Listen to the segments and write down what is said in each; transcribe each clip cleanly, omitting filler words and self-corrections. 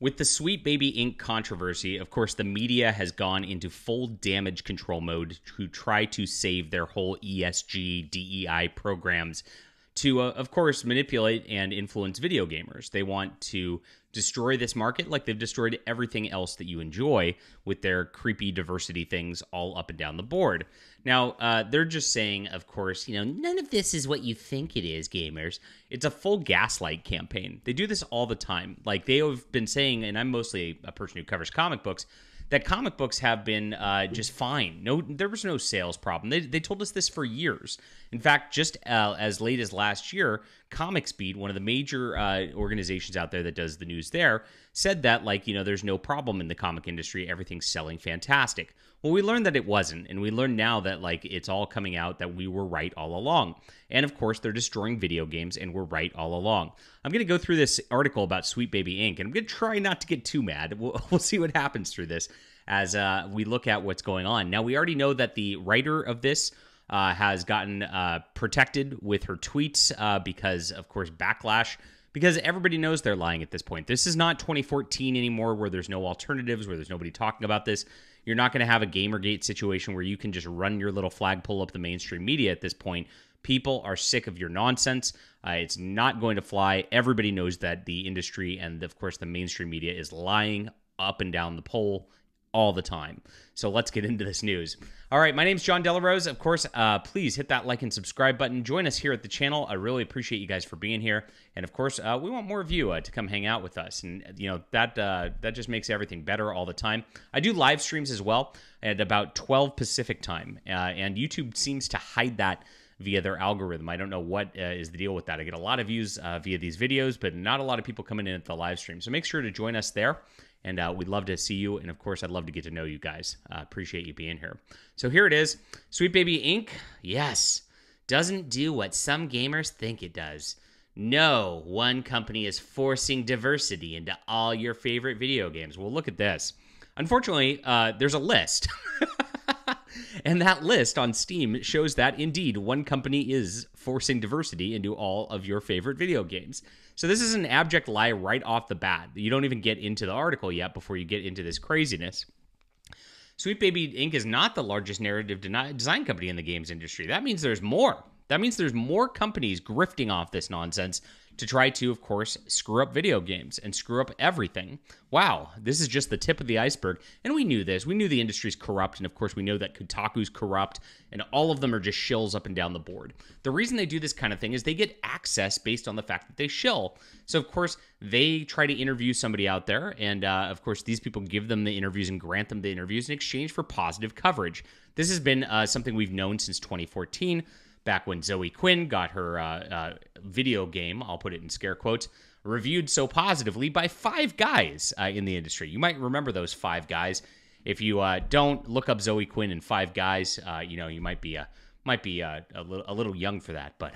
With the Sweet Baby Inc. controversy, of course, the media has gone into full damage control mode to try to save their whole ESG, DEI programs to, of course, manipulate and influence video gamers. They want to destroy this market like they've destroyed everything else that you enjoy with their creepy diversity things all up and down the board. Now, they're just saying, of course, none of this is what you think it is, gamers. It's a full gaslight campaign. They do this all the time. Like they have been saying, and I'm mostly a person who covers comic books, that comic books have been just fine. There was no sales problem. They told us this for years. In fact, just as late as last year, ComicsBeat, one of the major organizations out there that does the news there, said that, there's no problem in the comic industry. Everything's selling fantastic. Well, we learned that it wasn't, and we learned now that, it's all coming out that we were right all along. And, of course, they're destroying video games, and we're right all along. I'm going to go through this article about Sweet Baby Inc., and I'm going to try not to get too mad. We'll see what happens through this as we look at what's going on. Now, we already know that the writer of this has gotten protected with her tweets because, of course, backlash, because everybody knows they're lying at this point. This is not 2014 anymore where there's no alternatives, where there's nobody talking about this. You're not going to have a Gamergate situation where you can just run your little flagpole up the mainstream media at this point. People are sick of your nonsense. It's not going to fly. Everybody knows that the industry and, of course, the mainstream media is lying up and down the pole all the time. So let's get into this news. All right, my name's John Delarose. Of course, please hit that like and subscribe button. Join us here at the channel. I really appreciate you guys for being here. And of course, we want more of you to come hang out with us. And that just makes everything better all the time. I do live streams as well at about 12 Pacific time. And YouTube seems to hide that via their algorithm. I don't know what is the deal with that. I get a lot of views via these videos, but not a lot of people coming in at the live stream. So make sure to join us there. And we'd love to see you. And, of course, I'd love to get to know you guys. Appreciate you being here. So here it is. Sweet Baby Inc., yes, doesn't do what some gamers think it does. No, one company is forcing diversity into all your favorite video games. Well, look at this. Unfortunately, there's a list. And that list on Steam shows that, indeed, one company is forcing diversity into all of your favorite video games. So this is an abject lie right off the bat. You don't even get into the article yet before you get into this craziness. Sweet Baby Inc. is not the largest narrative design company in the games industry. That means there's more. That means there's more companies grifting off this nonsense to try to, of course, screw up video games and screw up everything. Wow, this is just the tip of the iceberg. And we knew this. We knew the industry's corrupt, and of course we know that Kotaku's corrupt, and all of them are just shills up and down the board. The reason they do this kind of thing is they get access based on the fact that they shill. So, of course, they try to interview somebody out there, and of course these people give them the interviews and grant them the interviews in exchange for positive coverage. This has been something we've known since 2014. Back when Zoe Quinn got her video game, I'll put it in scare quotes, reviewed so positively by 5 guys in the industry. You might remember those 5 guys. If you don't, look up Zoe Quinn and 5 guys. You might be a little young for that, but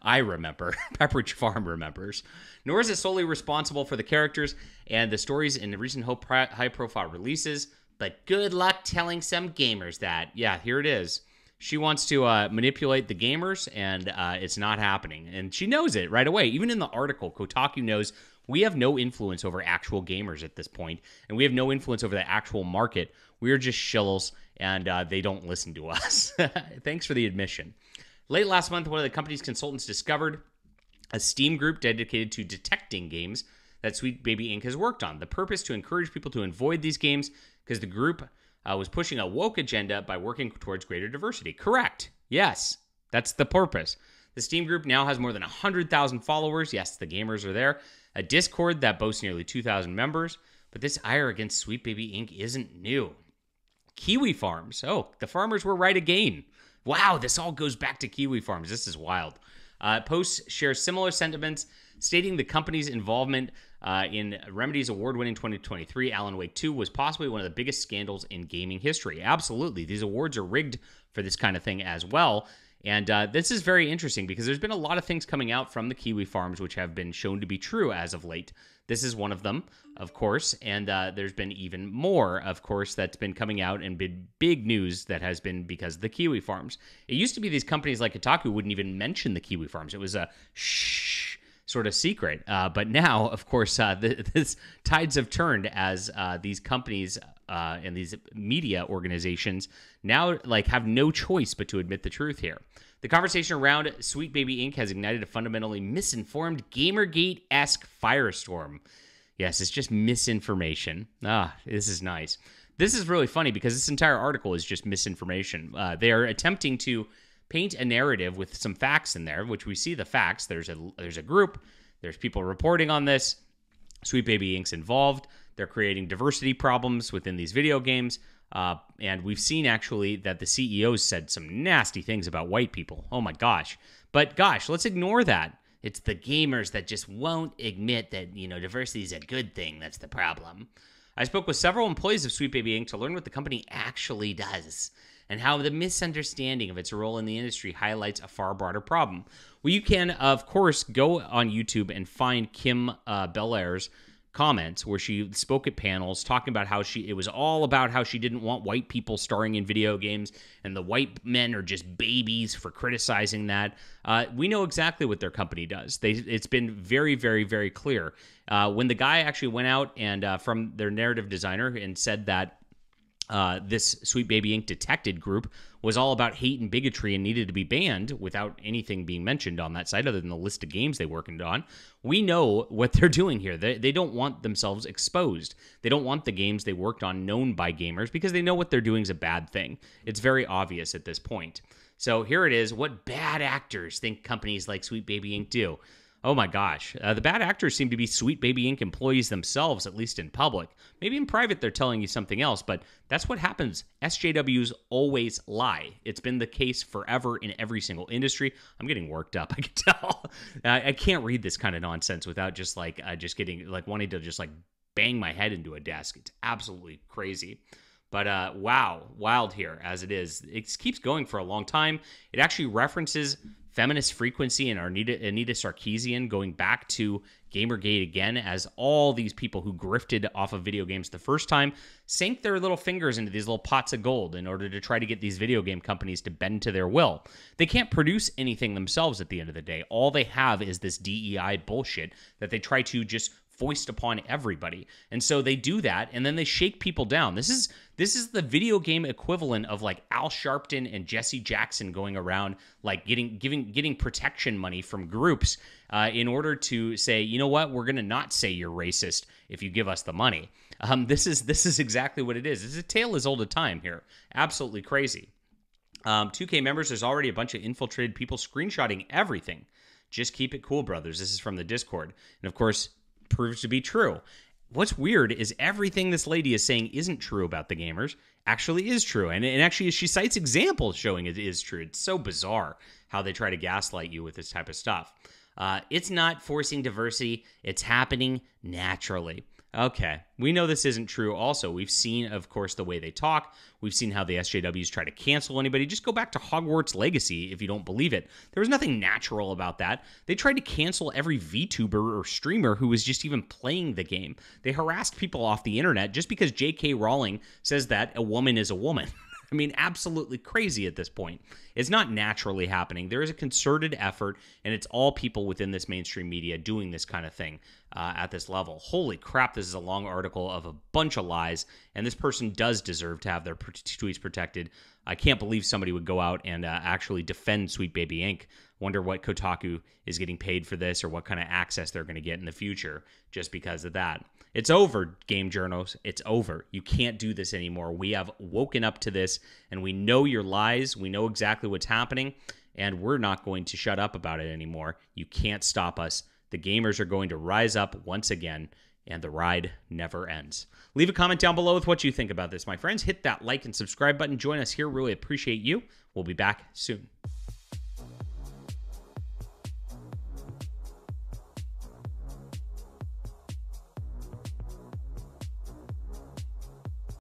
I remember. Pepperidge Farm remembers. Nor is it solely responsible for the characters and the stories in the recent high-profile releases, but good luck telling some gamers that. Yeah, here it is. She wants to manipulate the gamers, and it's not happening. And she knows it right away. Even in the article, Kotaku knows we have no influence over actual gamers at this point, and we have no influence over the actual market. We are just shills, and they don't listen to us. Thanks for the admission. Late last month, one of the company's consultants discovered a Steam group dedicated to detecting games that Sweet Baby Inc. has worked on. The purpose to encourage people to avoid these games because the group was pushing a woke agenda by working towards greater diversity. Correct. Yes, that's the purpose. The Steam group now has more than 100,000 followers. Yes, the gamers are there. A Discord that boasts nearly 2,000 members. But this ire against Sweet Baby Inc. isn't new. Kiwi Farms. Oh, the farmers were right again. Wow, this all goes back to Kiwi Farms. This is wild. Posts share similar sentiments, stating the company's involvement in Remedy's award-winning 2023 Alan Wake 2 was possibly one of the biggest scandals in gaming history. Absolutely. These awards are rigged for this kind of thing as well. And this is very interesting because there's been a lot of things coming out from the Kiwi Farms which have been shown to be true as of late. This is one of them, of course, and there's been even more, of course, that's been coming out and been big news that has been because of the Kiwi Farms. It used to be these companies like Kotaku wouldn't even mention the Kiwi Farms. It was a shh sort of secret. But now, of course, this tides have turned as these companies and these media organizations now have no choice but to admit the truth here. The conversation around Sweet Baby Inc. has ignited a fundamentally misinformed Gamergate-esque firestorm. Yes, it's just misinformation. This is nice. This is really funny because this entire article is just misinformation. They are attempting to paint a narrative with some facts in there, which we see the facts. There's a group. There's people reporting on this. Sweet Baby Inc.'s involved. They're creating diversity problems within these video games. And we've seen actually that the CEOs said some nasty things about white people. Oh my gosh. But gosh, let's ignore that. It's the gamers that just won't admit that, diversity is a good thing. That's the problem. I spoke with several employees of Sweet Baby Inc. to learn what the company actually does and how the misunderstanding of its role in the industry highlights a far broader problem. Well, you can, of course, go on YouTube and find Kim Belair's comments where she spoke at panels talking about how it was all about how she didn't want white people starring in video games and the white men are just babies for criticizing that. We know exactly what their company does. It's been very, very, very clear. When the guy actually went out and from their narrative designer and said that this Sweet Baby Inc. detected group was all about hate and bigotry and needed to be banned without anything being mentioned on that site other than the list of games they worked on. We know what they're doing here. They don't want themselves exposed. They don't want the games they worked on known by gamers because they know what they're doing is a bad thing. It's very obvious at this point. So here it is. What bad actors think companies like Sweet Baby Inc. do? Oh my gosh. The bad actors seem to be Sweet Baby Inc. employees themselves, at least in public. Maybe in private they're telling you something else, but that's what happens. SJWs always lie. It's been the case forever in every single industry. I'm getting worked up, I can tell. I can't read this kind of nonsense without just getting wanting to just bang my head into a desk. It's absolutely crazy. But wow, wild here as it is. It keeps going for a long time. It actually references feminist frequency and Anita Sarkeesian going back to Gamergate again, as all these people who grifted off of video games the first time sank their little fingers into these little pots of gold in order to try to get these video game companies to bend to their will. They can't produce anything themselves at the end of the day. All they have is this DEI bullshit that they try to just foist upon everybody. And so they do that, and then they shake people down. This is the video game equivalent of Al Sharpton and Jesse Jackson going around getting protection money from groups in order to say, you know what, we're going to not say you're racist if you give us the money. This is exactly what it is. It's a tale as old as time here. Absolutely crazy. 2K members, there's already a bunch of infiltrated people screenshotting everything. Just keep it cool, brothers. This is from the Discord. And of course, proves to be true. What's weird is everything this lady is saying isn't true about the gamers actually is true. And actually, she cites examples showing it is true. It's so bizarre how they try to gaslight you with this type of stuff. It's not forcing diversity. It's happening naturally. Okay, we know this isn't true also. We've seen, of course, the way they talk. We've seen how the SJWs try to cancel anybody. Just go back to Hogwarts Legacy if you don't believe it. There was nothing natural about that. They tried to cancel every VTuber or streamer who was just even playing the game. They harassed people off the internet just because J.K. Rowling says that a woman is a woman. I mean, absolutely crazy at this point. It's not naturally happening. There is a concerted effort, and it's all people within this mainstream media doing this kind of thing at this level. Holy crap, this is a long article of a bunch of lies, and this person does deserve to have their tweets protected. I can't believe somebody would go out and actually defend Sweet Baby Inc. Wonder what Kotaku is getting paid for this or what kind of access they're going to get in the future just because of that. It's over, game journals. It's over. You can't do this anymore. We have woken up to this, and we know your lies. We know exactly what's happening, and we're not going to shut up about it anymore. You can't stop us. The gamers are going to rise up once again, and the ride never ends. Leave a comment down below with what you think about this, my friends. Hit that like and subscribe button. Join us here. Really appreciate you. We'll be back soon.